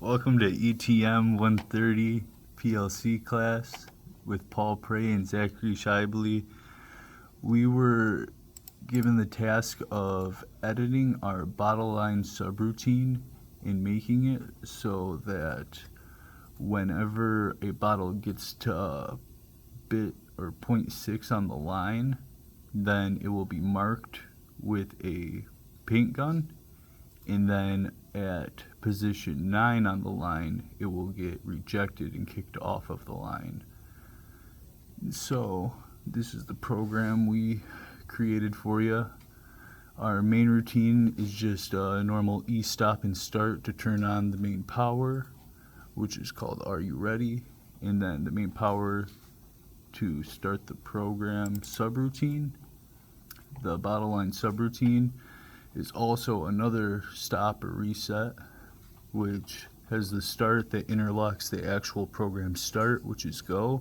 Welcome to ETM 130 PLC class with Paul Prey and Zachary Scheibele. We were given the task of editing our bottle line subroutine and making it so that whenever a bottle gets to a bit or 0.6 on the line, then it will be marked with a paint gun, and then at position 9 on the line, it will get rejected and kicked off of the line. So this is the program we created for you. Our main routine is just a normal stop and start to turn on the main power, which is called Are You Ready? And then the main power to start the program subroutine. The bottle line subroutine is also another stop or reset, which has the start that interlocks the actual program start, which is go.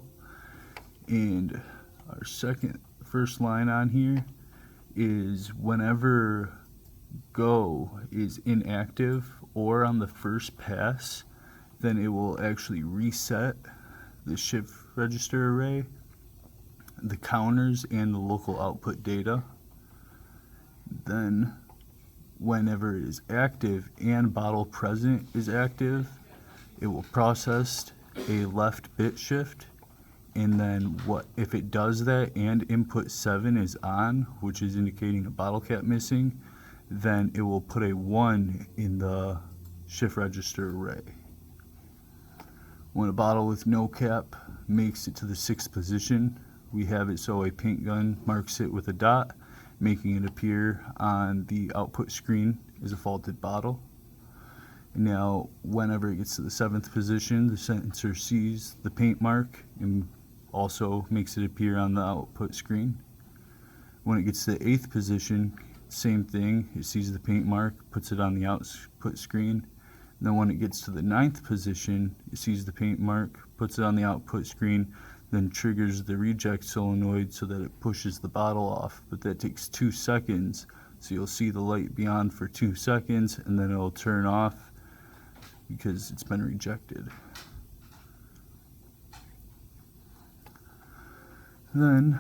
And our first line on here is whenever go is inactive or on the first pass, then it will actually reset the shift register array, the counters, and the local output data. Then whenever it is active and bottle present is active, it will process a left bit shift, and then if it does that and input 7 is on, which is indicating a bottle cap missing, then it will put a 1 in the shift register array. When a bottle with no cap makes it to the 6th position, we have it so a paint gun marks it with a dot, making it appear on the output screen as a faulted bottle. Now, whenever it gets to the 7th position, the sensor sees the paint mark and also makes it appear on the output screen. When it gets to the 8th position, same thing, it sees the paint mark, puts it on the output screen. And then when it gets to the 9th position, it sees the paint mark, puts it on the output screen, then triggers the reject solenoid so that it pushes the bottle off. But that takes 2 seconds, so you'll see the light be on for 2 seconds and then it'll turn off because it's been rejected. Then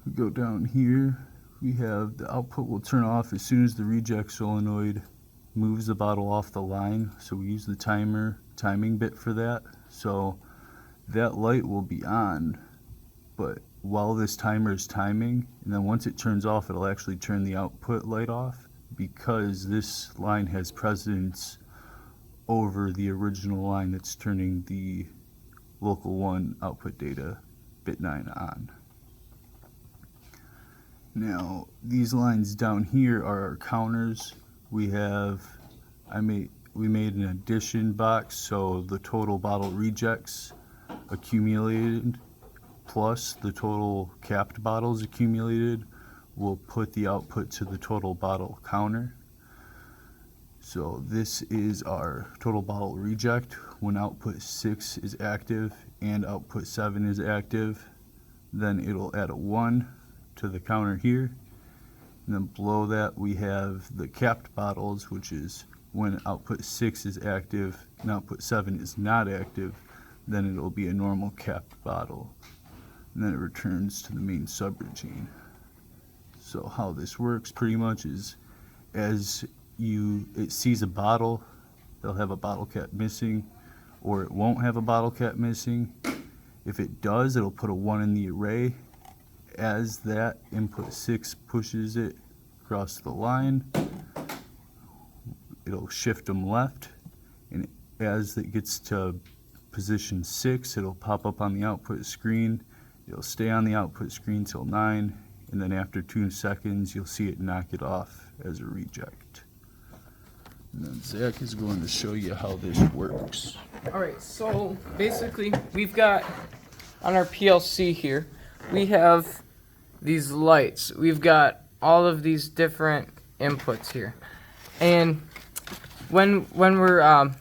we go down here, we have the output will turn off as soon as the reject solenoid moves the bottle off the line, so we use the timing bit for that. So that light will be on, but while this timer is timing, and then once it turns off, it'll actually turn the output light off because this line has precedence over the original line that's turning the local 1 output data bit 9 on. Now, these lines down here are our counters. We made an addition box, so the total bottle rejects accumulated plus the total capped bottles accumulated will put the output to the total bottle counter. So this is our total bottle reject when output 6 is active and output 7 is active. Then it'll add a 1 to the counter here, and then below that we have the capped bottles, which is when output 6 is active and output 7 is not active, then it'll be a normal capped bottle, and then it returns to the main subroutine. So how this works pretty much is as it sees a bottle, they'll have a bottle cap missing, or it won't have a bottle cap missing. If it does, it'll put a 1 in the array. As that input 6 pushes it across the line, it'll shift them left, and as it gets to position 6, it'll pop up on the output screen. It'll stay on the output screen till 9, and then after 2 seconds, you'll see it knock it off as a reject. And then Zach is going to show you how this works. Alright, so basically we've got on our PLC here, we have these lights. We've got all of these different inputs here. And when we're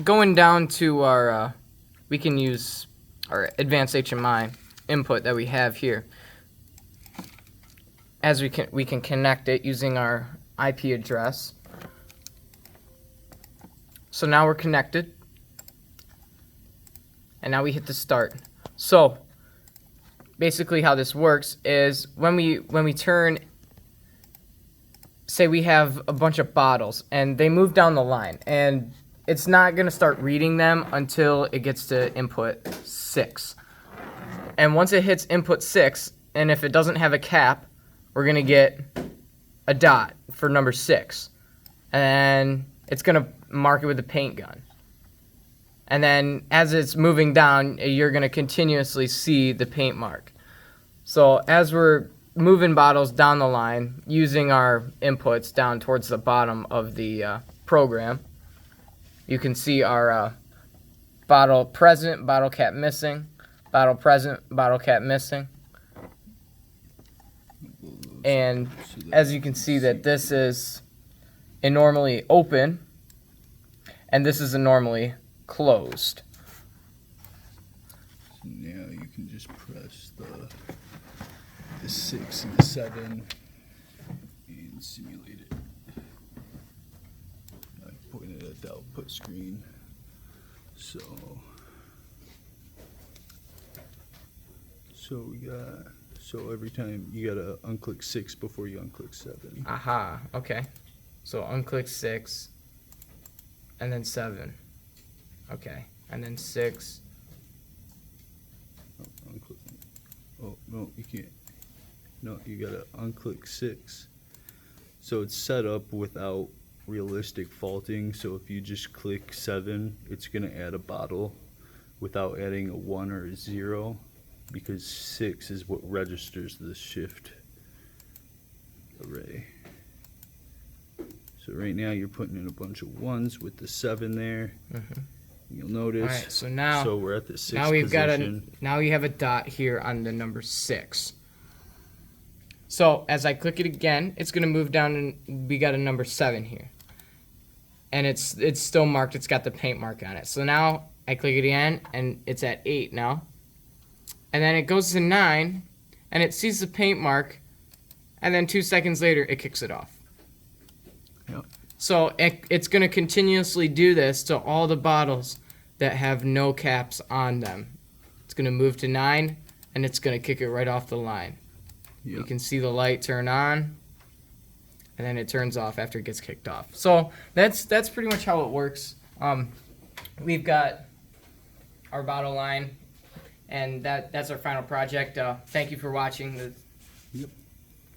going down to our, we can use our advanced HMI input that we have here. As we can connect it using our IP address. So now we're connected, and now we hit the start. So basically how this works is when we turn, say we have a bunch of bottles and they move down the line, and it's not going to start reading them until it gets to input 6. And once it hits input 6, and if it doesn't have a cap, we're going to get a dot for number 6. And then it's going to mark it with a paint gun. And then as it's moving down, you're going to continuously see the paint mark. So as we're moving bottles down the line, using our inputs down towards the bottom of the program, you can see our bottle present, bottle cap missing, bottle present, bottle cap missing. And as you can see that this is a normally open, and this is a normally closed. So now you can just press the 6 and the 7 and simulate it. I pointed at the output screen. So every time you gotta unclick 6 before you unclick 7. Aha, okay. So unclick 6 and then 7. Okay, and then 6. Oh, unclick. Oh, no, you can't. No, you gotta unclick 6. So it's set up without realistic faulting. So if you just click 7, it's gonna add a bottle without adding a 1 or a 0, because 6 is what registers the shift array. So right now you're putting in a bunch of 1s with the 7 there. Mm-hmm. You'll notice. All right, so now we're at the 6th now we've position. now we have a dot here on the number 6. So as I click it again, it's gonna move down, and we got a number 7 here, and it's still marked. It's got the paint mark on it. So now I click it again, and it's at 8 now, and then it goes to 9, and it sees the paint mark, and then 2 seconds later it kicks it off. Yep. So it's going to continuously do this to all the bottles that have no caps on them. It's going to move to 9, and it's going to kick it right off the line. Yep. You can see the light turn on, and then it turns off after it gets kicked off. So that's pretty much how it works. We've got our bottle line, and that's our final project. Thank you for watching. Yep.